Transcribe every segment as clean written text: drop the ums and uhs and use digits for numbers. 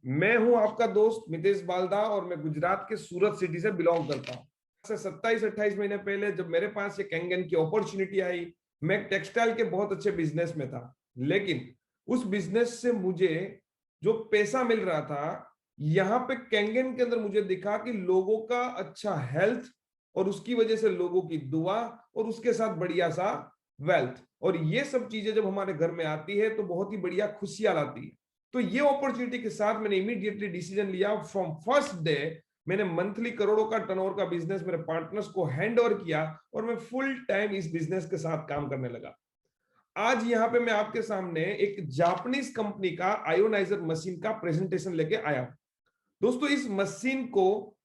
मैं हूं आपका दोस्त मितेश बालदा और मैं गुजरात के सूरत सिटी से बिलोंग करता हूं। से 27-28 महीने पहले जब मेरे पास ये कैंगन की अपॉर्चुनिटी आई, मैं टेक्सटाइल के बहुत अच्छे बिजनेस में था, लेकिन उस बिजनेस से मुझे जो पैसा मिल रहा था, यहाँ पे कैंगन के अंदर मुझे दिखा कि लोगों का अच्छा हेल्थ और उसकी वजह से लोगों की दुआ और उसके साथ बढ़िया सा वेल्थ, और ये सब चीजें जब हमारे घर में आती है तो बहुत ही बढ़िया खुशियां लाती है। तो ये अपॉर्चुनिटी के साथ मैंने इमीडिएटली डिसीजन लिया। फ्रॉम फर्स्ट डे मैंने मंथली करोड़ों का टर्नओवर का बिजनेस मेरे पार्टनर्स को हैंड ओवर किया और मैं फुल टाइम इस बिजनेस के साथ काम करने लगा। आज यहाँ पे मैं आपके सामने एक जापानीज कंपनी का आयोनाइजर मशीन का प्रेजेंटेशन लेके आया हूं। दोस्तों, इस मशीन को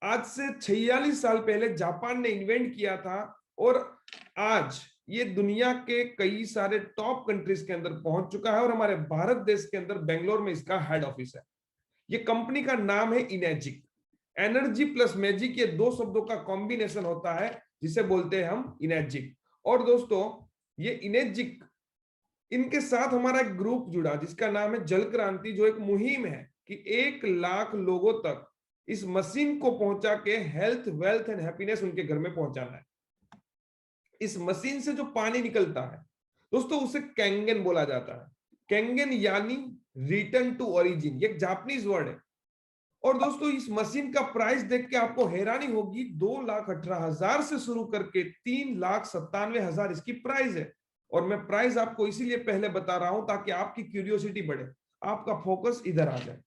आज से 46 साल पहले जापान ने इन्वेंट किया था और आज ये दुनिया के कई सारे टॉप कंट्रीज के अंदर पहुंच चुका है और हमारे भारत देश के अंदर बेंगलोर में इसका हेड ऑफिस है। ये कंपनी का नाम है इनेजिक। एनर्जी प्लस मैजिक, ये दो शब्दों का कॉम्बिनेशन होता है जिसे बोलते हैं हम इनेजिक। और दोस्तों, ये इनेजिक, इनके साथ हमारा एक ग्रुप जुड़ा जिसका नाम है जल क्रांति, जो एक मुहिम है कि 1 लाख लोगों तक इस मशीन को पहुंचा के हेल्थ, वेल्थ एंड हैप्पीनेस उनके घर में पहुंचाना है। इस मशीन से जो पानी निकलता है दोस्तों, उसे कैंगन बोला जाता है। कैंगन यानी रिटर्न टू ओरिजिन, ये एक जापानीज वर्ड है। और दोस्तों, इस मशीन का प्राइस देख के आपको हैरानी होगी, 2,18,000 से शुरू करके 3,97,000 इसकी प्राइस है। और मैं प्राइस आपको इसीलिए पहले बता रहा हूं ताकि आपकी क्यूरियोसिटी बढ़े, आपका फोकस इधर आ जाए।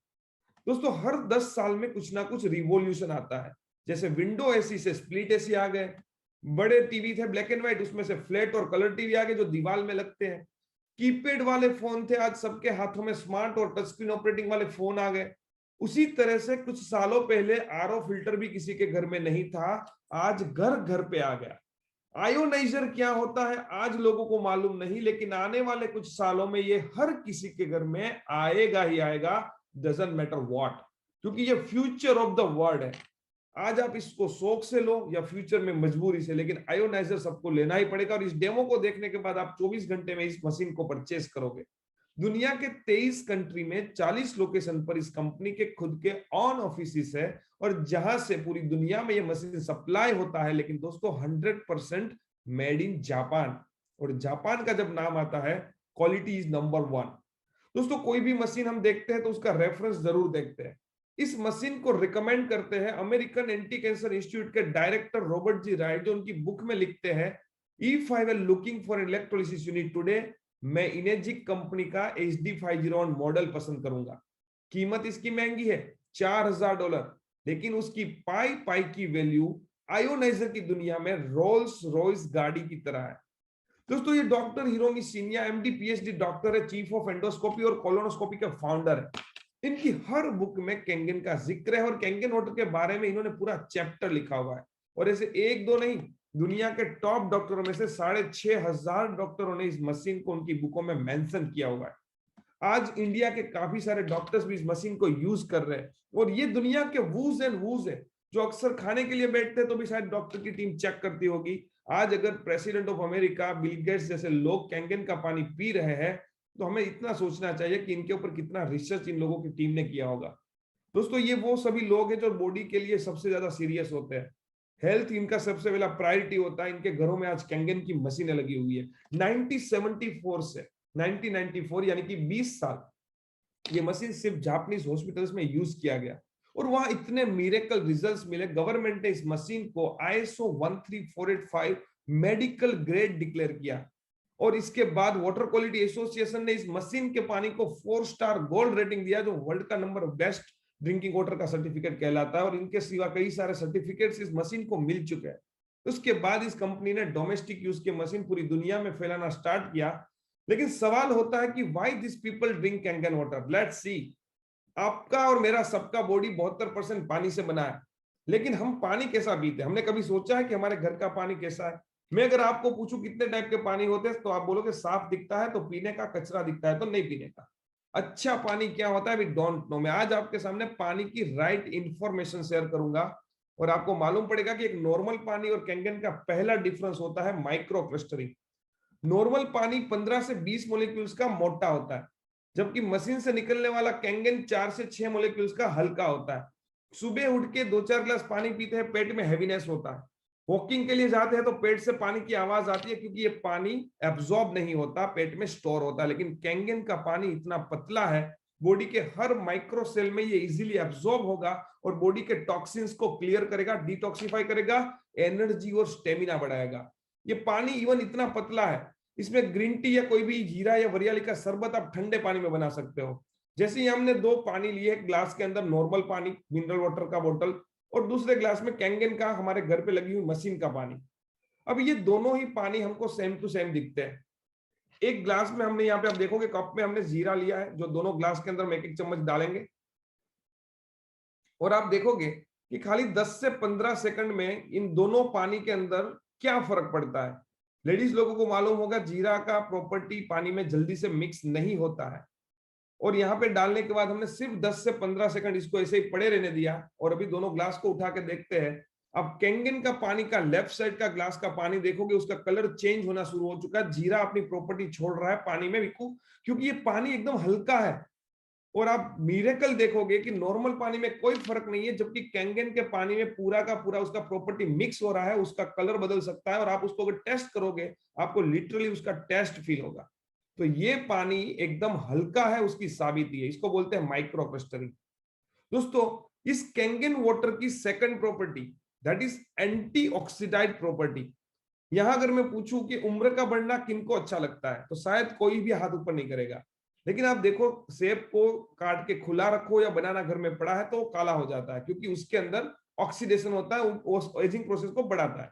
दोस्तों, हर 10 साल में कुछ ना कुछ रिवॉल्यूशन आता है। जैसे विंडो एसी से स्प्लिट एसी आ गए, बड़े टीवी थे ब्लैक एंड व्हाइट, उसमें से फ्लैट और कलर टीवी आ गए जो दीवार में लगते हैं। कीपैड वाले फोन थे, आज सबके हाथों में स्मार्ट और टच स्क्रीन ऑपरेटिंग वाले फोन आ गए। उसी तरह से कुछ सालों पहले आरओ फिल्टर भी किसी के घर में नहीं था, आज घर घर पे आ गया। आयोनाइजर क्या होता है आज लोगों को मालूम नहीं, लेकिन आने वाले कुछ सालों में ये हर किसी के घर में आएगा ही आएगा, डजंट मैटर व्हाट, क्योंकि ये फ्यूचर ऑफ द वर्ल्ड है। आज आप इसको शौक से लो या फ्यूचर में मजबूरी से, लेकिन आयोनाइजर सबको लेना ही पड़ेगा। और इस डेमो को देखने के बाद आप 24 घंटे में इस मशीन को परचेस करोगे। दुनिया के 23 कंट्री में 40 लोकेशन पर इस कंपनी के खुद के ऑन ऑफिस है और जहां से पूरी दुनिया में ये मशीन सप्लाई होता है। लेकिन दोस्तों, 100% मेड इन जापान, और जापान का जब नाम आता है, क्वालिटी इज नंबर 1। दोस्तों, कोई भी मशीन हम देखते हैं तो उसका रेफरेंस जरूर देखते हैं। इस मशीन को रिकमेंड करते हैं अमेरिकन एंटी कैंसर इंस्टीट्यूट के डायरेक्टर रॉबर्ट जी राइट, जो उनकी बुक में लिखते हैं, if I were looking for electrolysis unit today, मैं इनेजिक कंपनी का HD501 मॉडल पसंद करूंगा। कीमत इसकी महंगी है, $4,000, लेकिन उसकी पाई पाई की वैल्यू आयोनाइजर की दुनिया में रोल्स रॉयस गाड़ी की तरह है। दोस्तों, ये doctor Hiromi Shinya MD PhD doctor है, चीफ ऑफ एंडोस्कोपी और कोलोनोस्कोपी के फाउंडर है। इनकी हर बुक में कैंगन का जिक्र है और कैंगन वाटर के बारे में इन्होंने पूरा चैप्टर लिखा हुआ है। और ऐसे एक दो नहीं, दुनिया के टॉप डॉक्टरों में से 6,500 डॉक्टरों ने इस मशीन को उनकी बुकों में मेंशन किया हुआ है। आज इंडिया के काफी सारे डॉक्टर्स भी इस मशीन को यूज कर रहे हैं और ये दुनिया के वूज एंड वूज है जो अक्सर खाने के लिए बैठते हैं तो भी शायद डॉक्टर की टीम चेक करती होगी। आज अगर president of America Bill Gates जैसे लोग कैंगन का पानी पी रहे हैं तो हमें इतना सोचना चाहिए कि इनके ऊपर कितना रिसर्च इन लोगों की टीम ने किया होगा। दोस्तों, ये वो सभी लोग हैं जो बॉडी के लिए सबसे ज्यादा सीरियस होते हैं। हेल्थ इनका सबसे पहला प्रायोरिटी होता है। इनके घरों में आज कैंगन की मशीनें लगी हुई है। 1974 से 1994 यानी कि 20 साल ये मशीन सिर्फ जापानीज हॉस्पिटल्स में यूज किया गया और वहां इतने मिरेकल रिजल्ट्स मिले, गवर्नमेंट ने इस मशीन को ISO 13485 मेडिकल ग्रेड डिक्लेयर किया। और इसके बाद वाटर क्वालिटी एसोसिएशन ने इस मशीन के पानी को 4 स्टार गोल्ड रेटिंग दिया, जो वर्ल्ड का नंबर बेस्ट ड्रिंकिंग वाटर का सर्टिफिकेट कहलाता है। और इनके सिवा कई सारे सर्टिफिकेट्स इस मशीन को मिल चुके हैं। उसके बाद इस कंपनी ने डोमेस्टिक यूज के मशीन पूरी दुनिया में फैलाना स्टार्ट किया। लेकिन सवाल होता है कि why this people drink Kangen water. Let's see. आपका और मेरा सबका बॉडी 72% पानी से बना है, लेकिन हम पानी कैसा पीते हैं? हमने कभी सोचा है कि हमारे घर का पानी कैसा है? मैं अगर आपको पूछूं कितने टाइप के पानी होते हैं तो आप बोलोगे साफ दिखता है तो पीने का, कचरा दिखता है तो नहीं पीने का। अच्छा पानी क्या होता है वी डोंट नो। मैं आज आपके सामने पानी की राइट इंफॉर्मेशन शेयर करूंगा और आपको मालूम पड़ेगा कि एक नॉर्मल पानी और कैंगन का पहला डिफरेंस होता है माइक्रो क्लस्टरिंग। नॉर्मल पानी 15 से 20 मॉलिक्यूल्स का मोटा होता है, जबकि मशीन से निकलने वाला कैंगन 4 से 6 मोलिक्यूल्स का हल्का होता है। सुबह उठ के 2-4 ग्लास पानी पीते हैं, पेट में हैवीनेस होता है। वॉकिंग के लिए जाते हैं तो पेट से पानी की आवाज आती है, क्योंकि ये पानी एब्जॉर्ब नहीं होता, पेट में स्टोर होता है। लेकिन कैंगन का पानी इतना पतला है, बॉडी के हर माइक्रो सेल में ये इजीली एब्जॉर्ब होगा और बॉडी के टॉक्सिन्स को क्लियर करेगा, डिटॉक्सिफाई करेगा, एनर्जी और स्टेमिना बढ़ाएगा। ये पानी इवन इतना पतला है, इसमें ग्रीन टी या कोई भी जीरा या वरियाली का शरबत आप ठंडे पानी में बना सकते हो। जैसे ही हमने 2 पानी लिए, ग्लास के अंदर नॉर्मल पानी मिनरल वाटर का बोतल और दूसरे ग्लास में कैंगन का हमारे घर पे लगी हुई मशीन का पानी। अब ये दोनों ही पानी हमको सेम टू सेम दिखते हैं। एक ग्लास में हमने, यहाँ पे आप देखोगे कप में हमने जीरा लिया है, जो दोनों ग्लास के अंदर हम 1-1 चम्मच डालेंगे और आप देखोगे कि खाली 10 से 15 सेकंड में इन दोनों पानी के अंदर क्या फर्क पड़ता है। लेडीज लोगों को मालूम होगा जीरा का प्रॉपर्टी पानी में जल्दी से मिक्स नहीं होता है, और यहाँ पे डालने के बाद हमने सिर्फ 10 से 15 सेकंड इसको ऐसे ही पड़े रहने दिया और अभी दोनों ग्लास को उठा के देखते हैं। अब कैंगन का पानी का लेफ्ट साइड का ग्लास का पानी देखोगे, उसका कलर चेंज होना शुरू हो चुका है। जीरा अपनी प्रॉपर्टी छोड़ रहा है पानी में, क्योंकि ये पानी एकदम हल्का है। और आप मिरेकल देखोगे कि नॉर्मल पानी में कोई फर्क नहीं है, जबकि कैंगन के पानी में पूरा का पूरा उसका प्रॉपर्टी मिक्स हो रहा है, उसका कलर बदल सकता है और आप उसको अगर टेस्ट करोगे आपको लिटरली उसका टेस्ट फील होगा। तो ये पानी एकदम हल्का है, उसकी साबिती है, इसको बोलते हैं माइक्रो क्लस्टरिंग। दोस्तों, इस कैंगन वाटर की second property that is antioxidant property. यहां अगर मैं पूछूं कि उम्र का बढ़ना किनको अच्छा लगता है, तो शायद कोई भी हाथ ऊपर नहीं करेगा। लेकिन आप देखो, सेब को काट के खुला रखो या बनाना घर में पड़ा है तो वो काला हो जाता है, क्योंकि उसके अंदर ऑक्सीडेशन होता है, वो एजिंग प्रोसेस को बढ़ाता है।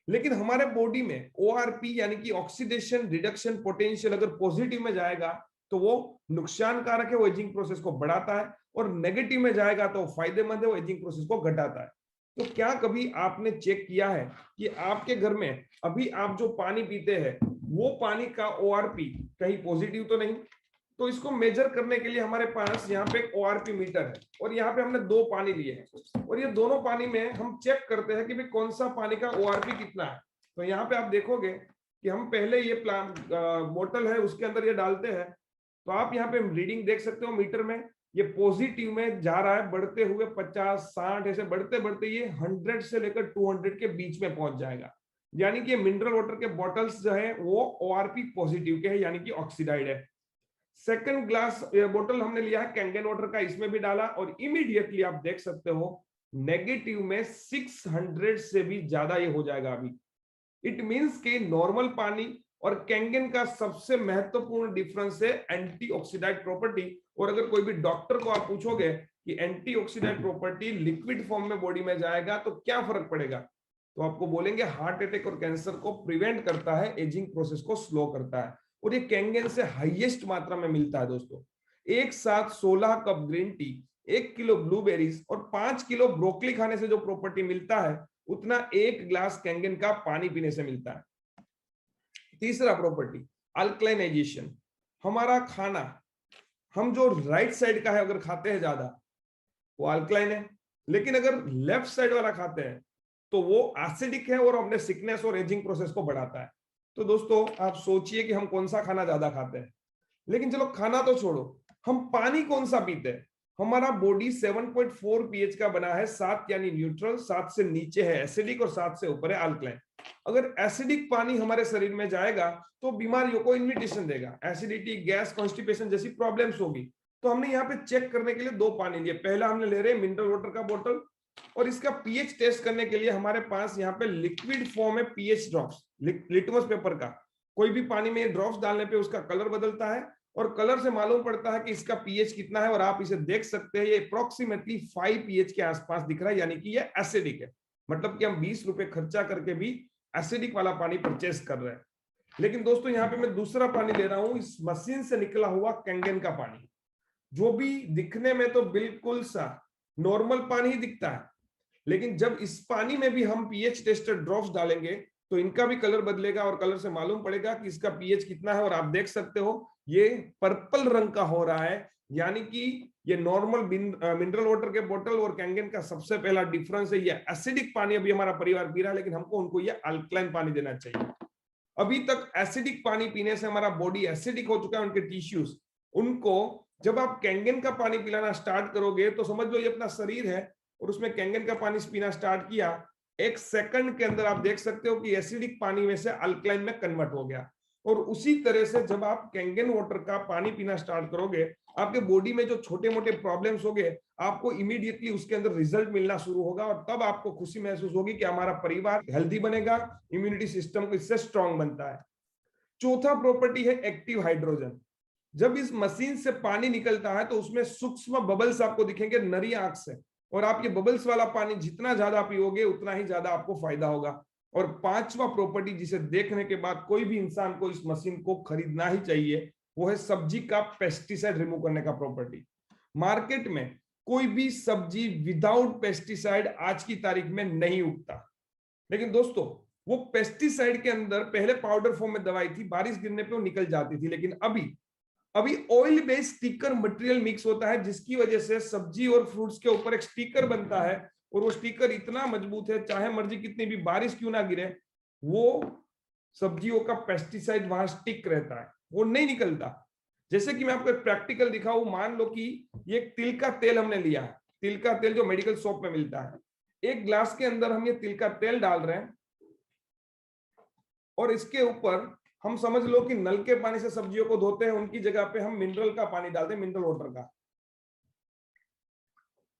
लेकिन हमारे बॉडी में ओआरपी यानी कि ऑक्सीडेशन रिडक्शन पोटेंशियल अगर पॉजिटिव में जाएगा तो वो नुकसानकारक है, वो एजिंग प्रोसेस को बढ़ाता है, और नेगेटिव में जाएगा तो फायदेमंद है, वो एजिंग प्रोसेस को घटाता है। तो क्या कभी आपने चेक किया है कि आपके घर में अभी आप जो पानी पीते हैं वो पानी का ओआरपी कहीं पॉजिटिव तो नहीं? तो इसको मेजर करने के लिए हमारे पास यहाँ पे एक ओआरपी मीटर है और यहाँ पे हमने 2 पानी लिए हैं और ये दोनों पानी में हम चेक करते हैं कि भाई कौन सा पानी का ओआरपी कितना है। तो यहाँ पे आप देखोगे कि हम पहले ये बोतल है उसके अंदर ये डालते हैं, तो आप यहाँ पे रीडिंग देख सकते हो मीटर में, ये पॉजिटिव में जा रहा है बढ़ते हुए 50, 60 ऐसे बढ़ते बढ़ते ये 100 से लेकर 200 के बीच में पहुंच जाएगा। यानी कि मिनरल वाटर के बॉटल्स जो है वो ओआरपी पॉजिटिव के हैं, यानी कि ऑक्सीडाइड है। सेकंड ग्लास बोतल हमने लिया है कैंगन वाटर का, इसमें भी डाला और इमीडिएटली आप देख सकते हो नेगेटिव में 600 से भी ज्यादा ये हो जाएगा अभी। इट मींस कि नॉर्मल पानी और कैंगन का सबसे महत्वपूर्ण डिफरेंस है एंटीऑक्सीडाइड प्रॉपर्टी। और अगर कोई भी डॉक्टर को आप पूछोगे कि एंटीऑक्सीडाइड प्रॉपर्टी लिक्विड फॉर्म में बॉडी में जाएगा तो क्या फर्क पड़ेगा, तो आपको बोलेंगे हार्ट अटैक और कैंसर को प्रिवेंट करता है, एजिंग प्रोसेस को स्लो करता है। और ये कैंगन से हाईएस्ट मात्रा में मिलता है दोस्तों। एक साथ 16 cup green tea, 1 kilo blueberries और 5 किलो ब्रोकली खाने से जो प्रॉपर्टी मिलता है उतना 1 ग्लास कैंगन का पानी पीने से मिलता है। तीसरा प्रॉपर्टी अल्कलाइनाइजेशन। हमारा खाना हम जो राइट साइड का है अगर खाते हैं ज्यादा वो अल्कलाइन है, लेकिन अगर लेफ्ट साइड वाला खाते हैं तो वो एसिडिक है और अपने सिकनेस और एजिंग प्रोसेस को बढ़ाता है। तो दोस्तों आप सोचिए कि हम कौन सा खाना ज्यादा खाते हैं। लेकिन चलो खाना तो छोड़ो, हम पानी कौन सा पीते हैं? हमारा बॉडी 7.4 पीएच का बना है, 7 यानी न्यूट्रल, 7 से नीचे है एसिडिक और 7 से ऊपर है अल्कलाइन। अगर एसिडिक पानी हमारे शरीर में जाएगा तो बीमारियों को इन्विटेशन देगा, एसिडिटी, गैस, कॉन्स्टिपेशन जैसी प्रॉब्लम्स होगी। तो हमने यहाँ पे चेक करने के लिए 2 पानी लिए। पहला हमने ले रहे हैं मिनरल वाटर का बोतल और इसका पीएच टेस्ट करने के लिए हमारे पास यहाँ पे लिक्विड फॉर्म है पीएच ड्रॉप्स, लिटमस पेपर का। कोई भी पानी में ड्रॉप्स डालने पे उसका कलर बदलता है और कलर से मालूम पड़ता है कि इसका पीएच कितना है, और आप इसे देख सकते हैं ये अप्रोक्सीमेटली 5 पीएच के आसपास दिख रहा है, यानी कि ये एसिडिक है। मतलब कि हम 20 रुपए खर्चा करके भी एसिडिक वाला पानी परचेस कर रहे हैं। लेकिन दोस्तों यहाँ पे मैं दूसरा पानी ले रहा हूं, इस मशीन से निकला हुआ कैंगन का पानी, जो भी दिखने में तो बिल्कुल सा नॉर्मल पानी ही दिखता है, लेकिन जब इस पानी में भी हम पीएच टेस्टर ड्रॉप्स डालेंगे तो इनका भी कलर बदलेगा और कलर से मालूम पड़ेगा कि इसका पीएच कितना है। और आप देख सकते हो ये पर्पल रंग का हो रहा है, यानी कि ये नॉर्मल मिनरल वाटर के बोतल और कैंगन का सबसे पहला डिफरेंस है। ये एसिडिक पानी अभी हमारा परिवार पी रहा है, लेकिन हमको उनको ये अल्कलाइन पानी देना चाहिए। अभी तक एसिडिक पानी पीने से हमारा बॉडी एसिडिक हो चुका है, उनके टिश्यूज, उनको जब आप कैंगन का पानी पिलाना स्टार्ट करोगे तो समझ लो ये अपना शरीर है और उसमें कैंगन का पानी पीना स्टार्ट किया, 1 सेकंड के अंदर आप देख सकते हो कि एसिडिक पानी में से अल्कलाइन में कन्वर्ट हो गया। और उसी तरह से जब आप कैंगन वाटर का पानी पीना स्टार्ट करोगे, आपके बॉडी में जो छोटे मोटे प्रॉब्लम्स हो गए, आपको इमीडिएटली उसके अंदर रिजल्ट मिलना शुरू होगा और तब आपको खुशी महसूस होगी कि हमारा परिवार हेल्दी बनेगा, इम्यूनिटी सिस्टम इससे स्ट्रांग बनता है। चौथा प्रॉपर्टी है एक्टिव हाइड्रोजन। जब इस मशीन से पानी निकलता है तो उसमें सूक्ष्म बबल्स आपको दिखेंगे नरी आंख से, और आप ये बबल्स वाला पानी जितना ज्यादा पियोगे उतना ही ज्यादा आपको फायदा होगा। और पांचवा प्रॉपर्टी जिसे देखने के बाद कोई भी इंसान को इस मशीन को खरीदना ही चाहिए, वो है सब्जी का पेस्टिसाइड रिमूव करने का प्रॉपर्टी। मार्केट में कोई भी सब्जी विदाउट पेस्टिसाइड आज की तारीख में नहीं उगता, लेकिन दोस्तों वो पेस्टिसाइड के अंदर पहले पाउडर फॉर्म में दवाई थी, बारिश गिरने पे वो निकल जाती थी, लेकिन अभी oil based sticker material mix होता है, जिसकी वजह से सब्जी और फ्रूट्स के ऊपर एक स्टिकर बनता है, और वो स्टिकर इतना मजबूत है, चाहे मर्जी कितनी भी बारिश क्यों ना गिरे, वो सब्जियों का पेस्टिसाइड वहां स्टिक रहता है, वो नहीं निकलता। जैसे कि मैं आपको एक प्रैक्टिकल दिखाऊं, मान लो कि ये तिल का तेल हमने लिया है, तिल का तेल जो मेडिकल शॉप में मिलता है, एक ग्लास के अंदर हम ये तिल का तेल डाल रहे हैं, और इसके ऊपर हम समझ लो कि नल के पानी से सब्जियों को धोते हैं, उनकी जगह पे हम मिनरल का पानी डालते हैं, मिनरल वाटर का,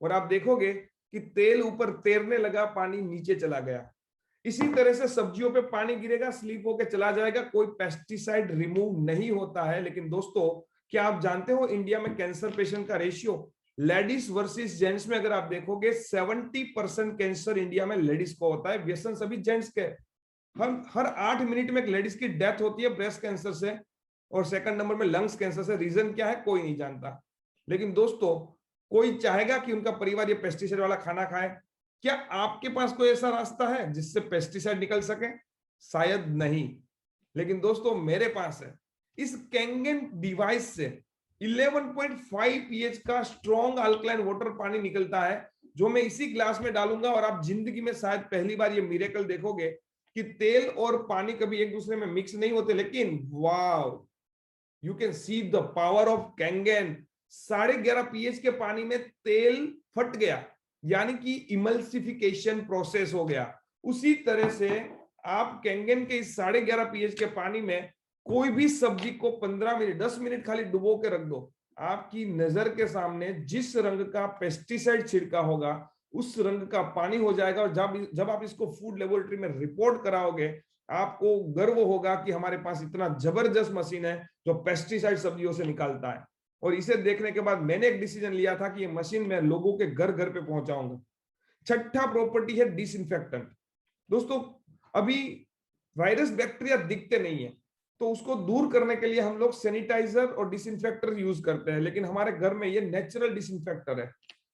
और आप देखोगे कि तेल ऊपर तैरने लगा, पानी नीचे चला गया। इसी तरह से सब्जियों पे पानी गिरेगा, स्लिप होकर चला जाएगा, कोई पेस्टिसाइड रिमूव नहीं होता है। लेकिन दोस्तों, क्या आप जानते हो इंडिया में कैंसर पेशेंट का रेशियो लेडीज वर्सेस जेंट्स में अगर आप देखोगे 70% कैंसर इंडिया में लेडीज को होता है, व्यसन सभी जेंट्स के। हर 8 मिनट में एक लेडीज की डेथ होती है ब्रेस्ट कैंसर से, और सेकंड नंबर में लंग्स कैंसर से। रीजन क्या है कोई नहीं जानता। लेकिन दोस्तों, कोई चाहेगा कि उनका परिवार ये पेस्टिसाइड वाला खाना खाए? क्या आपके पास कोई ऐसा रास्ता है जिससे पेस्टिसाइड निकल सके? शायद नहीं। लेकिन दोस्तों मेरे पास है, इस कैंगन डिवाइस से 11.5 पीएच का स्ट्रॉन्ग अल्कलाइन वाटर पानी निकलता है, जो मैं इसी ग्लास में डालूंगा, और आप जिंदगी में शायद पहली बार ये मिरेकल देखोगे कि तेल और पानी कभी एक दूसरे में मिक्स नहीं होते, लेकिन wow, you can see the power of Kangen. 11.5 pH के पानी में तेल फट गया, यानी कि इमल्सिफिकेशन प्रोसेस हो गया। उसी तरह से आप कैंगन के इस 11.5 पीएच के पानी में कोई भी सब्जी को 15 मिनट 10 मिनट खाली डुबो के रख दो, आपकी नजर के सामने जिस रंग का पेस्टिसाइड छिड़का होगा उस रंग का पानी हो जाएगा। और जब आप इसको फूड लेबोरेटरी में रिपोर्ट कराओगे, आपको गर्व होगा कि हमारे पास इतना जबरदस्त मशीन है जो पेस्टिसाइड सब्जियों से निकालता है। और इसे देखने के बाद मैंने एक डिसीजन लिया था कि ये मशीन मैं लोगों के घर घर पे पहुंचाऊंगा। छठा प्रॉपर्टी है डिसइंफेक्टेंट। दोस्तों, अभी वायरस बैक्टीरिया दिखते नहीं है, तो उसको दूर करने के लिए हम लोग सैनिटाइजर और डिसइंफेक्टर यूज करते हैं, लेकिन हमारे घर में ये नेचुरल डिसइंफेक्टर है।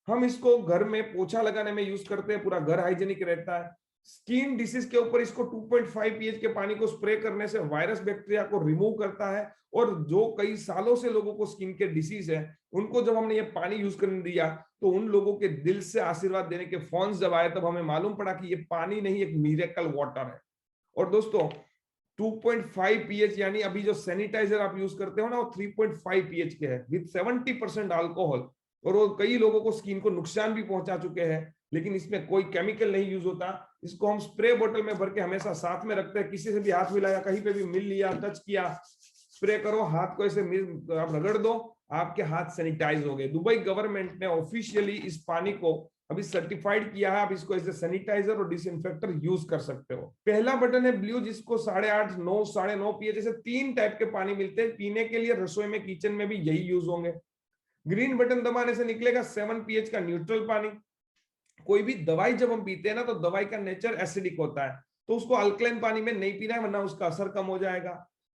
हम इसको घर में पोछा लगाने में यूज करते हैं, पूरा घर हाइजीनिक रहता है। स्किन डिसीज के ऊपर इसको 2.5 पीएच के पानी को स्प्रे करने से वायरस बैक्टीरिया को रिमूव करता है। और जो कई सालों से लोगों को स्किन के डिसीज है, उनको जब हमने ये पानी यूज करने दिया, तो उन लोगों के दिल से आशीर्वाद देने के फोन जब आए, तब हमें मालूम पड़ा कि ये पानी नहीं, एक मिरेकल वाटर है। और दोस्तों, 2.5 पीएच, यानी अभी जो सैनिटाइजर आप यूज करते हो ना, वो 3.5 पीएच के है विद 70% अल्कोहल, और वो कई लोगों को स्किन को नुकसान भी पहुंचा चुके हैं। लेकिन इसमें कोई केमिकल नहीं यूज होता। इसको हम स्प्रे बोतल में भर के हमेशा साथ में रखते हैं, किसी से भी हाथ मिलाया, कहीं पे भी मिल लिया, टच किया, स्प्रे करो, हाथ को ऐसे आप रगड़ दो, आपके हाथ सैनिटाइज हो गए। दुबई गवर्नमेंट ने ऑफिशियली इस पानी को अभी सर्टिफाइड किया है, आप इसको एज ए सैनिटाइजर और डिसइंफेक्टर यूज कर सकते हो। पहला बटन है ब्लू, जिसको 8.5, 9, 9.5 पीएच, जैसे 3 टाइप के पानी मिलते हैं पीने के लिए, रसोई में किचन में भी यही यूज होंगे। ग्रीन बटन दबाने से निकलेगा 7 पीएच का न्यूट्रल पानी। कोई भी दवाई जब हम पीते हैं ना, तो दवाई का नेचर एसिडिक होता है, तो उसको अल्कलाइन पानी में नहीं पीना है, वरना उसका असर कम हो जाएगा।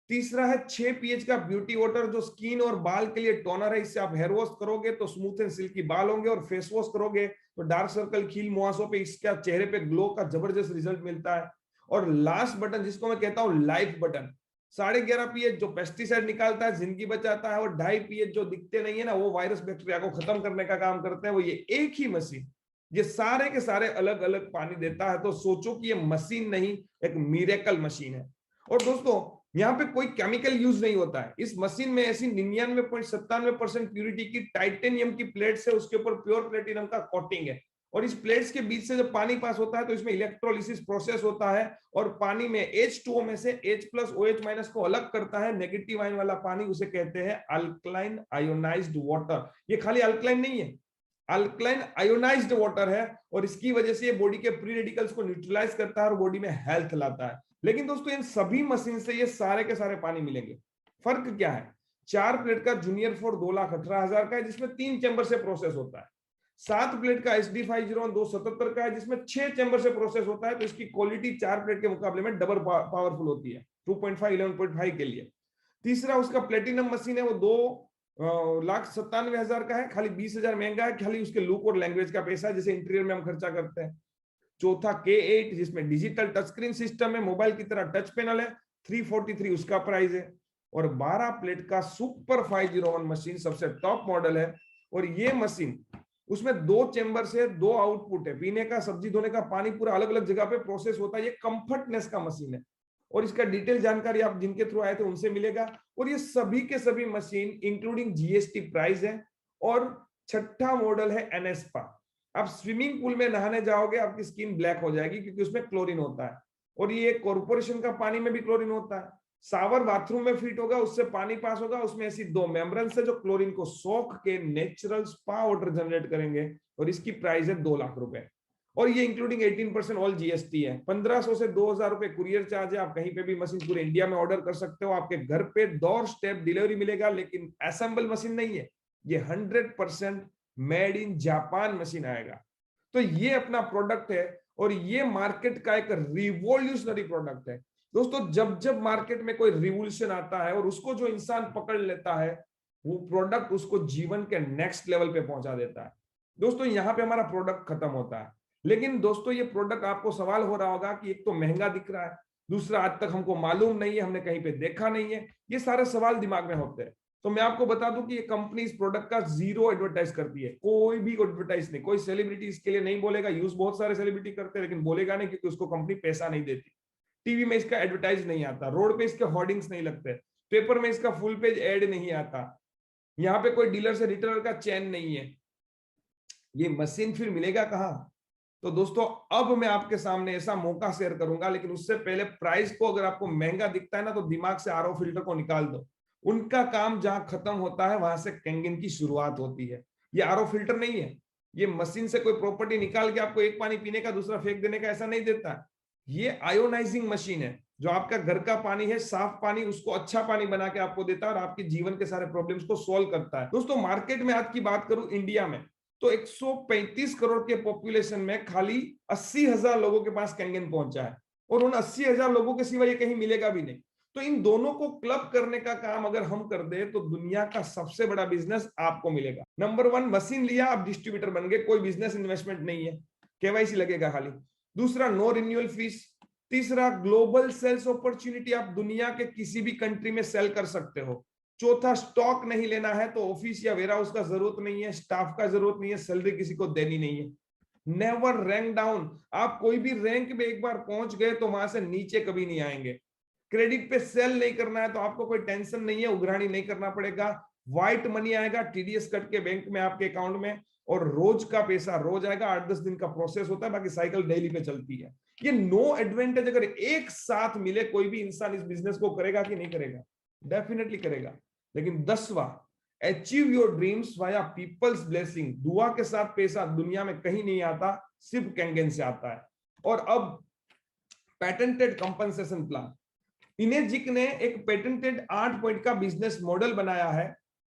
तीसरा है 6 पीएच का ब्यूटी वाटर, जो स्किन और बाल के लिए टोनर है। इससे आप हेयर वॉश करोगे तो स्मूथ एंड सिल्की बाल होंगे, और फेस वॉश करोगे तो डार्क सर्कल, खील, मुहासों पे, इसका चेहरे पे ग्लो का जबरदस्त रिजल्ट मिलता है। और लास्ट बटन, जिसको मैं कहता हूं लाइफ बटन, 11.5 पीएच जो पेस्टिसाइड निकालता है, जिंदगी बचाता है, और 2.5 पीएच जो दिखते नहीं है ना, वो वायरस बैक्टीरिया को खत्म करने का काम करते हैं। वो ये एक ही मशीन ये सारे के सारे अलग अलग पानी देता है। तो सोचो कि ये मशीन नहीं, एक मिरेकल मशीन है। और दोस्तों, यहाँ पे कोई केमिकल यूज नहीं होता है। इस मशीन में ऐसी 99.97% प्यूरिटी की टाइटेनियम की प्लेट्स है, उसके ऊपर प्योर प्लेटिनम का कोटिंग है, और इस प्लेट्स के बीच से जब पानी पास होता है तो इसमें इलेक्ट्रोलिसिस प्रोसेस होता है, और पानी में H2O में से H प्लस OH माइनस को अलग करता है। नेगेटिव आयन वाला पानी उसे कहते हैं अल्कलाइन आयोनाइज्ड वाटर। ये खाली अल्कलाइन नहीं है, अल्कलाइन आयोनाइज्ड वाटर है, और इसकी वजह से ये बॉडी के फ्री रेडिकल्स को न्यूट्रलाइज करता है और बॉडी में हेल्थ लाता है। लेकिन दोस्तों इन सभी मशीन से ये सारे के सारे पानी मिलेंगे। फर्क क्या है? 4 प्लेट का जूनियर 4 2,18,000 का है, जिसमें 3 चैम्बर से प्रोसेस होता है। 7 प्लेट का SD 501 277 का है, जिसमें 6 चैम्बर से प्रोसेस होता है। तो इसकी क्वालिटी 4 प्लेट के मुकाबले में डबल पावरफुल होती है, 2.5 11.5 के लिए। तीसरा उसका प्लेटिनम मशीन है, वो 2,97,000 का है, खाली 20,000 महंगा है, खाली उसके लुक और लैंग्वेज का पैसा है, जैसे इंटीरियर में हम खर्चा करते हैं। चौथा K8, जिसमें डिजिटल टच स्क्रीन सिस्टम है, मोबाइल की तरह टच पैनल है, 343 उसका प्राइस है। और 12 प्लेट का सुपर 501 मशीन सबसे टॉप मॉडल है, और ये मशीन उसमें 2 चेंबर से 2 आउटपुट है, पीने का, सब्जी धोने का पानी पूरा अलग अलग जगह पे प्रोसेस होता है। ये कंफर्टनेस का मशीन है, और इसका डिटेल जानकारी आप जिनके थ्रू आए थे उनसे मिलेगा। और ये सभी के सभी मशीन इंक्लूडिंग GST प्राइस है। और छठा मॉडल है एनेस्पा। आप स्विमिंग पूल में नहाने जाओगे, आपकी स्किन ब्लैक हो जाएगी, क्योंकि उसमें क्लोरीन होता है, और ये कॉर्पोरेशन का पानी में भी क्लोरीन होता है। शावर बाथरूम में फिट होगा, उससे पानी पास होगा, उसमें ऐसी 2 मेम्ब्रेन्स है जो क्लोरीन को सोख के नेचुरल स्पा वाटर जनरेट करेंगे, और इसकी प्राइस है 2 लाख रुपए, और ये इंक्लूडिंग 18% ऑल GST है। 1,500 से 2,000 रुपए कुरियर चार्ज है। आप कहीं पे भी मशीन पूरे इंडिया में ऑर्डर कर सकते हो, आपके घर पे डोर स्टेप डिलीवरी मिलेगा, लेकिन असेंबल मशीन नहीं है, ये 100% मेड इन जापान मशीन आएगा। तो ये अपना प्रोडक्ट है, और ये मार्केट का एक रिवॉल्यूशनरी प्रोडक्ट है। दोस्तों जब जब मार्केट में कोई रिवॉल्यूशन आता है और उसको जो इंसान पकड़ लेता है, वो प्रोडक्ट उसको जीवन के नेक्स्ट लेवल पे पहुंचा देता है। दोस्तों यहाँ पे हमारा प्रोडक्ट खत्म होता है, लेकिन दोस्तों ये प्रोडक्ट, आपको सवाल हो रहा होगा कि एक तो महंगा दिख रहा है, दूसरा आज तक हमको मालूम नहीं है, हमने कहीं पे देखा नहीं है, ये सारे सवाल दिमाग में होते हैं। तो मैं आपको बता दूं कि ये कंपनी इस प्रोडक्ट का 0 एडवर्टाइज करती है, कोई भी एडवर्टाइज नहीं, कोई सेलिब्रिटी इसके लिए नहीं बोलेगा। यूज बहुत सारे सेलिब्रिटी करते हैं, लेकिन बोलेगा नहीं, क्योंकि उसको कंपनी पैसा नहीं देती। टीवी में इसका एडवर्टाइज नहीं आता, रोड पे इसके होर्डिंग्स नहीं लगते, पेपर में इसका फुल पेज एड नहीं आता, यहाँ पे कोई डीलर से रिटेलर का चैन नहीं है। ये मशीन फिर मिलेगा कहाँ? तो दोस्तों अब मैं आपके सामने ऐसा मौका शेयर करूंगा, लेकिन उससे पहले प्राइस को अगर आपको महंगा दिखता है ना, तो दिमाग से RO फिल्टर को निकाल दो। उनका काम जहां खत्म होता है, वहां से कैंगन की शुरुआत होती है। ये RO फिल्टर नहीं है, ये मशीन से कोई प्रॉपर्टी निकाल के आपको एक पानी पीने का दूसरा फेंक देने का ऐसा नहीं देता। ये आयोनाइजिंग मशीन है, जो आपका घर का पानी है, साफ पानी, उसको अच्छा पानी बना के आपको देता है, और आपके जीवन के सारे प्रॉब्लम्स को सोल्व करता है। दोस्तों मार्केट में आज की बात करूं इंडिया में, तो 135 करोड़ के पॉपुलेशन में खाली 80,000 लोगों के पास कैंगन पहुंचा है, और उन 80,000 लोगों के सिवा ये कहीं मिलेगा भी नहीं। तो इन दोनों को क्लब करने का काम अगर हम कर दे, तो दुनिया का सबसे बड़ा बिजनेस आपको मिलेगा। नंबर 1, मशीन लिया, आप डिस्ट्रीब्यूटर बन गए, कोई बिजनेस इन्वेस्टमेंट नहीं है, KYC लगेगा खाली। दूसरा, नो रिन्यूअल फीस। तीसरा, ग्लोबल सेल्स अपॉर्चुनिटी, आप दुनिया के किसी भी कंट्री में सेल कर सकते हो। चौथा, स्टॉक नहीं लेना है, तो ऑफिस या वेयर हाउस का जरूरत नहीं है, स्टाफ का जरूरत नहीं है, सैलरी किसी को देनी नहीं है। नेवर रैंक डाउन, आप कोई भी रैंक में एक बार पहुंच गए तो वहां से नीचे कभी नहीं आएंगे। क्रेडिट पे सेल नहीं करना है, तो आपको कोई टेंशन नहीं है, उघराणी नहीं करना पड़ेगा। व्हाइट मनी आएगा TDS कट के बैंक में आपके अकाउंट में, और रोज का पैसा रोज आएगा। 8-10 दिन का प्रोसेस होता है, बाकी साइकिल डेली पे चलती है। ये नो एडवांटेज अगर एक साथ मिले, कोई भी इंसान इस बिजनेस को करेगा कि नहीं करेगा? डेफिनेटली करेगा। लेकिन 10वां, achieve your dreams via people's blessing. दुआ के साथ पैसा दुनिया में कहीं नहीं आता, सिर्फ कैंगन से आता है। और अब पेटेंटेड कंपनसेशन प्लान, इनेजिक ने एक पेटेंटेड 8 पॉइंट का बिजनेस मॉडल बनाया है,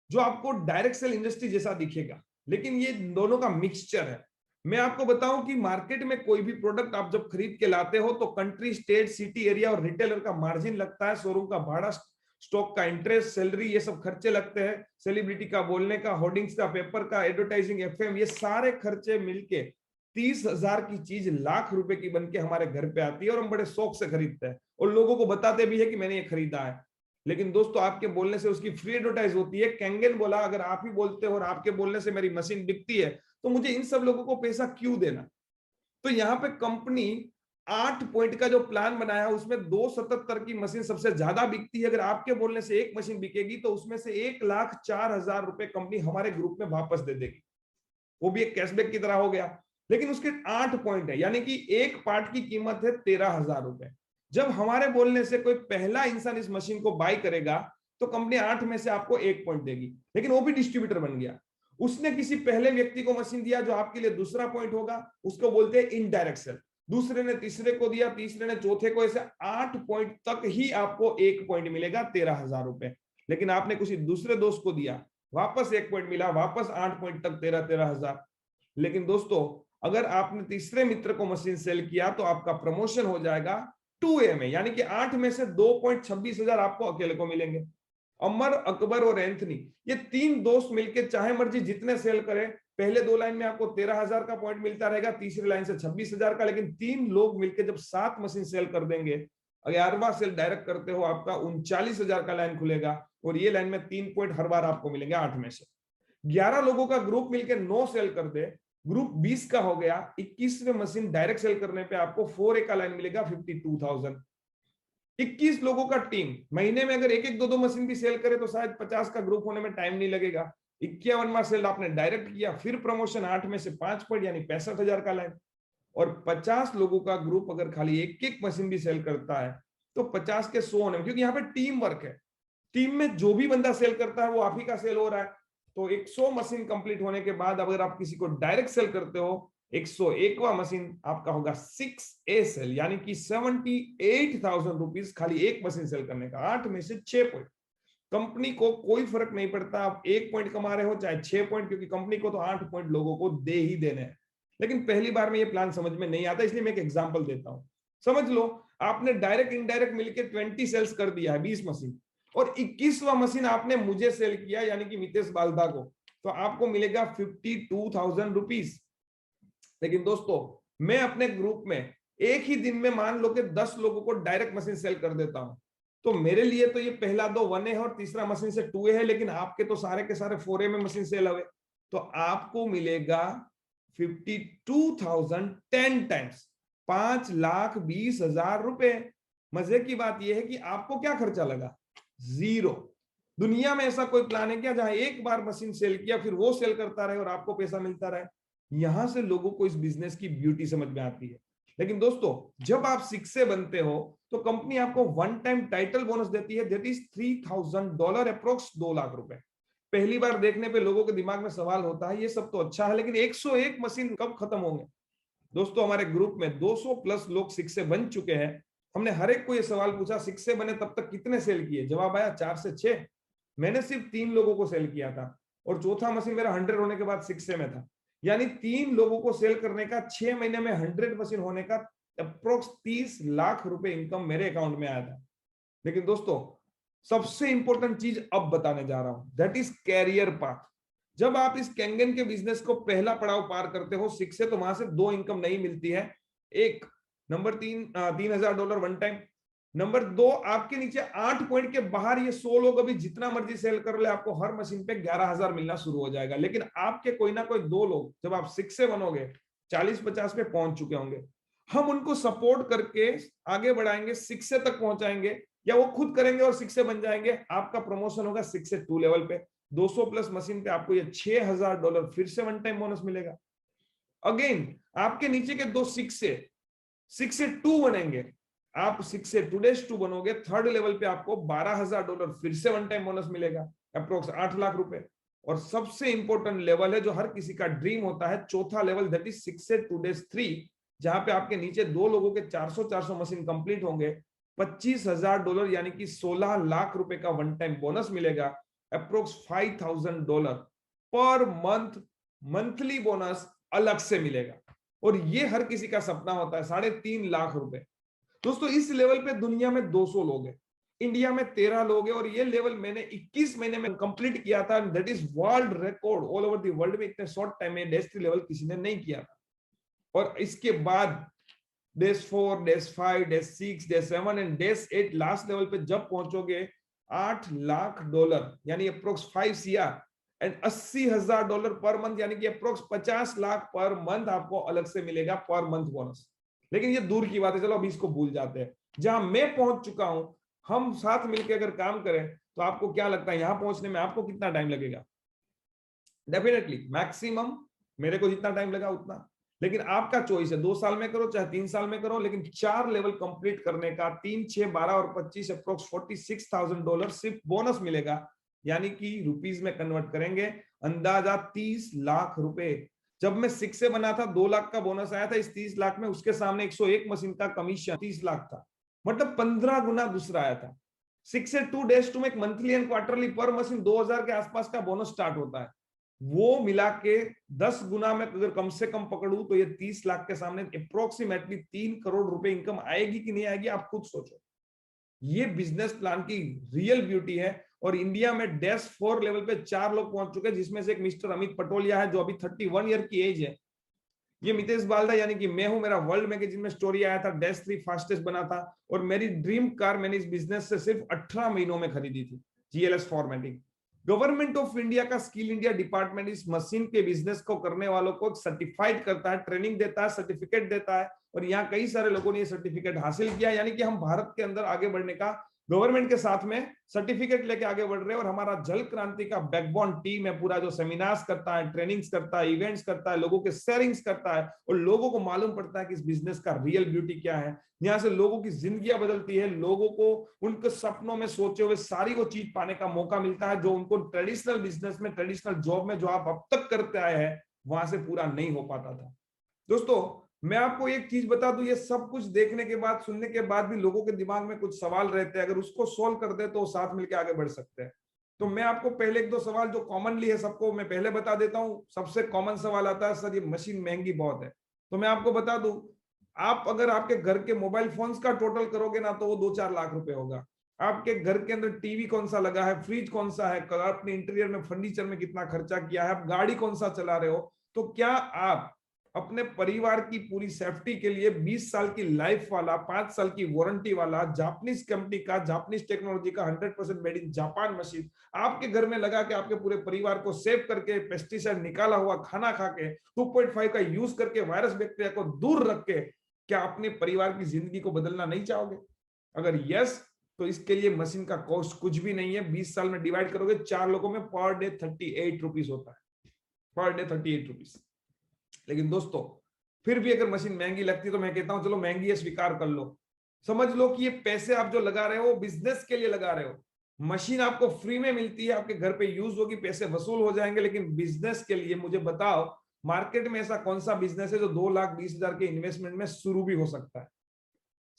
जो आपको डायरेक्ट सेल इंडस्ट्री जैसा दिखेगा, लेकिन ये दोनों का मिक्सचर है। मैं आपको बताऊं कि मार्केट में कोई भी प्रोडक्ट आप जब खरीद के लाते हो, तो कंट्री, स्टेट, सिटी, एरिया और रिटेलर का मार्जिन लगता है, शोरूम का भाड़ा, स्टॉक का इंटरेस्ट, सैलरी, ये सब खर्चे लगते हैं, सेलिब्रिटी का बोलने का, होर्डिंग्स का, पेपर का, एडवर्टाइजिंग, FM, ये सारे खर्चे मिलके 30,000 की चीज लाख रुपए की बन के हमारे घर पे आती है, और हम बड़े शौक से खरीदते हैं, और लोगों को बताते भी है कि मैंने ये खरीदा है। लेकिन दोस्तों आपके बोलने से उसकी फ्री एडवर्टाइज होती है। कैंगन बोला, अगर आप ही बोलते हो और आपके बोलने से मेरी मशीन बिकती है, तो मुझे इन सब लोगों को पैसा क्यों देना? तो यहाँ पे कंपनी 8 पॉइंट का जो प्लान बनाया उसमें 277 की मशीन सबसे ज्यादा बिकती है। अगर आपके बोलने से एक मशीन बिकेगी तो उसमें से 1,04,000 रुपए कंपनी हमारे ग्रुप में वापस दे देगी, वो भी एक कैशबैक की तरह हो गया। लेकिन उसके 8 पॉइंट है, यानी कि एक पार्ट की कीमत है 13,000 रुपए। जब हमारे बोलने से कोई पहला इंसान इस मशीन को बाय करेगा तो कंपनी 8 में से आपको 1 पॉइंट देगी, लेकिन वो भी डिस्ट्रीब्यूटर बन गया। उसने किसी पहले व्यक्ति को मशीन दिया जो आपके लिए दूसरा पॉइंट होगा, उसको बोलते हैं इनडायरेक्ट सेल। दूसरे ने तीसरे को दिया, तीसरे ने चौथे को, ऐसे 8 पॉइंट तक ही आपको 1 पॉइंट मिलेगा 13,000 रुपए। लेकिन आपने किसी दूसरे दोस्त को दिया, वापस 1 पॉइंट मिला, वापस 8 पॉइंट तक 13,000। लेकिन दोस्तों अगर आपने तीसरे मित्र को मशीन सेल किया तो आपका प्रमोशन हो जाएगा 2A में, यानी कि 8 में से 2,26,000 आपको अकेले को मिलेंगे। अमर, अकबर और एंथनी, ये 3 दोस्त मिलकर चाहे मर्जी जितने सेल करें, पहले 2 लाइन में आपको 13,000 का पॉइंट मिलता रहेगा, तीसरी लाइन से 26,000 का। लेकिन 3 लोग मिलकर जब 7 मशीन सेल कर देंगे, 11वां सेल डायरेक्ट करते हो, आपका 39,000 का लाइन खुलेगा और ये लाइन में 3 पॉइंट हर बार आपको मिलेंगे 8 में से। 11 लोगों का ग्रुप मिलकर 9 सेल कर दे, ग्रुप 20 का हो गया। 21वें मशीन डायरेक्ट सेल करने पे आपको 4A का लाइन मिलेगा 52,000। 21 लोगों का टीम महीने में अगर एक एक दो दो मशीन भी सेल करे तो शायद 50 का ग्रुप होने में टाइम नहीं लगेगा। 51वां सेल आपने डायरेक्ट किया, फिर प्रमोशन 8 में से 5 पॉइंट यानी 65,000 का लाइन। और 50 लोगों का ग्रुप अगर खाली एक एक मशीन भी सेल करता है तो 50 के 100 होने में, क्योंकि यहाँ पे टीम वर्क है, टीम में जो भी बंदा सेल करता है वो आप ही का सेल हो रहा है। तो 100 मशीन कंप्लीट होने के बाद अगर आप किसी को डायरेक्ट सेल करते हो, 101वां मशीन आपका होगा 6A सेल, यानी कि 78,000 रुपीज खाली एक मशीन सेल करने का। 8 में से 6 पॉइंट। कंपनी को कोई फर्क नहीं पड़ता आप 1 पॉइंट कमा रहे हो चाहे 6 पॉइंट, क्योंकि कंपनी को तो 8 पॉइंट लोगों को दे ही देने हैं। लेकिन पहली बार में ये प्लान समझ में नहीं आता, इसलिए मैं एक एग्जांपल देता हूं। समझ लो आपने डायरेक्ट इनडायरेक्ट मिलकर 20 सेल्स कर दिया है, 20 मशीन, और 21वां मशीन आपने मुझे सेल किया यानी कि मितेश बालदा को, तो आपको मिलेगा 52,000 रुपीज। लेकिन दोस्तों मैं अपने ग्रुप में एक ही दिन में मान लो कि 10 लोगों को डायरेक्ट मशीन सेल कर देता हूं, तो मेरे लिए तो ये पहला 2 1A है और तीसरा मशीन से 2A है, लेकिन आपके तो सारे के सारे 4A में मशीन सेल हुए, तो आपको मिलेगा 52,000 10 टाइम्स 5,20,000 रुपए। मजे की बात यह है कि आपको क्या खर्चा लगा, 0। दुनिया में ऐसा कोई प्लान है क्या जहां एक बार मशीन सेल किया फिर वो सेल करता रहे और आपको पैसा मिलता रहे? यहां से लोगों को इस बिजनेस की ब्यूटी समझ में आती है। लेकिन दोस्तों जब आप 6 बनते हो तो कंपनी आपको वन टाइम टाइटल बोनस देती है, दैट इज $3,000 अप्रोक्स 2 लाख रुपए। पहली बार देखने पे लोगों के दिमाग में सवाल होता है ये सब तो अच्छा है, लेकिन 101 मशीन कब खत्म होंगे? दोस्तों हमारे ग्रुप में 200 प्लस लोग 6 बन चुके हैं। हमने हर एक को ये सवाल पूछा 6 बने तब तक कितने सेल किए? जवाब आया 4 से 6। मैंने सिर्फ 3 लोगों को सेल किया था और चौथा मशीन मेरा 100 होने के बाद 6 में था, यानी 3 लोगों को सेल करने का 6 महीने में 100 मशीन होने का अप्रोक्स 30 लाख रुपए इनकम मेरे अकाउंट में आया था। लेकिन दोस्तों सबसे इंपॉर्टेंट चीज अब बताने जा रहा हूं, दैट इज कैरियर पाथ। जब आप इस कैंगन के बिजनेस को पहला पड़ाव पार करते हो 6 से, तो वहां से 2 इनकम नहीं मिलती है। एक number 3,000 dollar one time. Number 2 आपके नीचे 8 पॉइंट के बाहर ये 100 लोग अभी जितना मर्जी सेल कर ले, आपको हर मशीन पे 11,000 मिलना शुरू हो जाएगा। लेकिन आपके कोई ना कोई 2 लोग जब आप 6 से बनोगे 40-50 पे पहुंच चुके होंगे, हम उनको सपोर्ट करके आगे बढ़ाएंगे, 6 से तक पहुंचाएंगे, या वो खुद करेंगे और 6 से बन जाएंगे। आपका प्रमोशन होगा 6 से 2 लेवल पे। 200 प्लस मशीन पे आपको ये $6,000 फिर से वन टाइम बोनस मिलेगा। अगेन आपके नीचे के 2 6 से 2 बनेंगे, आप 6 से 2 dash 2 बनोगे, थर्ड लेवल पे आपको $12,000 फिर से वन टाइम बोनस मिलेगा, अप्रोक्स 8 लाख रुपए। और सबसे इंपॉर्टेंट लेवल है जो हर किसी का ड्रीम होता है, चौथा लेवल, दैट इज 6 से 2 dash 3, जहां पे आपके नीचे 2 लोगों के 400 मशीन कंप्लीट होंगे, $25,000 यानी कि 16 लाख रुपए का वन टाइम बोनस मिलेगा, approx $5,000 per month monthly bonus अलग से मिलेगा। और ये हर किसी का सपना होता है, 3.5 लाख रुपए। दोस्तों इस लेवल पे दुनिया में 200 लोग हैं, इंडिया में 13 लोग हैं, और ये लेवल मैंने 21 महीने में कंप्लीट किया था। That is world record all over the world में, इतने शॉर्ट टाइम में डैश 3 लेवल किसी ने नहीं किया था। और इसके बाद dash 4, dash 5, dash 6, dash 7 and dash 8 last level पे जब पहुंचोगे, $8 लाख यानी approx 5 CR and $80,000 per month, यानी कि अप्रोक्स 50 लाख पर मंथ आपको अलग से मिलेगा पर मंथ बोनस। लेकिन ये दूर की बात है, चलो अभी इसको भूल जाते हैं। जहां मैं पहुंच चुका हूं, हम साथ मिलकर अगर काम करें तो आपको क्या लगता है यहां पहुंचने में आपको कितना टाइम लगेगा? डेफिनेटली मैक्सिमम मेरे को जितना टाइम लगा उतना। लेकिन आपका चॉइस है, 2 साल में करो चाहे 3 साल में करो, लेकिन 4 लेवल कंप्लीट करने का 3, 6, 12 और 25 अप्रोक्स $46,000 सिर्फ बोनस मिलेगा। यानी कि रुपीज में कन्वर्ट करेंगे अंदाजा 30 लाख रुपए। जब मैं 6 से बना था 2 लाख का बोनस आया था, इस 30 लाख में उसके सामने 101 मशीन का कमीशन 30 लाख था, मतलब 15 गुना दूसरा आया था। 6 से 2 days to make monthly and quarterly पर मशीन 2000 के आसपास का बोनस स्टार्ट होता है। वो मिला के 10 गुना में अगर कम से कम पकड़ू तो ये 30 लाख के सामने अप्रोक्सीमेटली 3 करोड़ रुपए इनकम आएगी कि नहीं आएगी, आप खुद सोचो। ये बिजनेस प्लान की रियल ब्यूटी है। और इंडिया में डैश 4 लेवल पे 4 लोग पहुंच चुके हैं, जिसमें से एक मिस्टर अमित पटोलिया है जो अभी 31 ईयर की एज है। ये मितेश बाल्दा यानी कि मैं हूं, मेरा वर्ल्ड मैगजीन में स्टोरी आया था, डैश 3 फास्टेस्ट बना था। और मेरी ड्रीम कार मैंने इस बिजनेस से सिर्फ 18 महीनों में खरीदी थी, GLS formatting. Government of India का स्किल इंडिया डिपार्टमेंट इस मशीन के बिजनेस को करने वालों को सर्टिफाइड करता है, ट्रेनिंग देता है, सर्टिफिकेट देता है। और यहाँ कई सारे लोगों ने ये सर्टिफिकेट हासिल किया, यानी कि हम भारत के अंदर आगे बढ़ने का गवर्नमेंट के साथ में सर्टिफिकेट लेके आगे बढ़ रहे हैं। और हमारा जल क्रांति का बैकबोन टीम है पूरा, जो सेमिनार्स करता है, ट्रेनिंग्स करता है, इवेंट्स करता है, लोगों के शेयरिंग्स करता है, और लोगों को मालूम पड़ता है कि इस बिजनेस का रियल ब्यूटी क्या है। यहाँ से लोगों की जिंदगियां बदलती है, लोगों को उनके सपनों में सोचे हुए सारी वो चीज पाने का मौका मिलता है, जो उनको ट्रेडिशनल बिजनेस में, ट्रेडिशनल जॉब में जो आप अब तक करते आए हैं वहां से पूरा नहीं हो पाता था। दोस्तों मैं आपको एक चीज बता दूं, ये सब कुछ देखने के बाद, सुनने के बाद भी लोगों के दिमाग में कुछ सवाल रहते हैं, अगर उसको सोल्व कर दे तो साथ मिलकर आगे बढ़ सकते हैं। तो मैं आपको पहले 1-2 सवाल जो कॉमनली है सबको मैं पहले बता देता हूं। सबसे कॉमन सवाल आता है, सर ये मशीन महंगी बहुत है। तो मैं आपको बता दूं, आप अगर आपके घर के मोबाइल फोन्स का टोटल करोगे ना तो वो 2-4 लाख रुपए होगा। आपके घर के अंदर टीवी कौन सा लगा है, फ्रिज कौन सा है, अपने इंटीरियर में फर्नीचर में कितना खर्चा किया है, आप गाड़ी कौन सा चला रहे हो, तो क्या आप अपने परिवार की पूरी सेफ्टी के लिए 20 साल की लाइफ वाला, 5 साल की वारंटी वाला, जापानीज कंपनी का, जापानीज टेक्नोलॉजी का 100% मेड इन जापान मशीन आपके घर में लगा के आपके पूरे परिवार को सेव करके, पेस्टिसाइड निकाला हुआ खाना खा के, 2.5 का यूज करके, वायरस बैक्टीरिया को दूर रख के, क्या अपने परिवार की जिंदगी को बदलना नहीं चाहोगे? अगर यस, तो इसके लिए मशीन का कॉस्ट कुछ भी नहीं है। 20 साल में डिवाइड करोगे 4 लोगों में, पर डे 38 रुपीज होता है, पर डे 38 रुपीज। लेकिन दोस्तों फिर भी अगर मशीन महंगी लगती है तो मैं कहता हूं चलो महंगी है, स्वीकार कर लो। समझ लो कि ये पैसे आप जो लगा रहे हो बिजनेस के लिए लगा रहे हो। मशीन आपको फ्री में मिलती है, आपके घर पे यूज होगी, पैसे वसूल हो जाएंगे, लेकिन बिजनेस के लिए मुझे बताओ मार्केट में ऐसा कौन सा बिजनेस है जो 2,20,000 के इन्वेस्टमेंट में शुरू भी हो सकता है?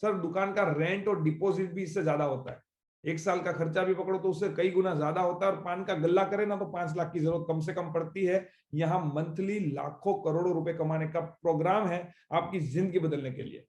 सर दुकान का रेंट और डिपॉजिट भी इससे ज्यादा होता है। 1 साल का खर्चा भी पकड़ो तो उससे कई गुना ज्यादा होता है। और पान का गल्ला करे ना तो 5 लाख की जरूरत कम से कम पड़ती है। यहाँ मंथली लाखों करोड़ों रुपए कमाने का प्रोग्राम है आपकी जिंदगी बदलने के लिए।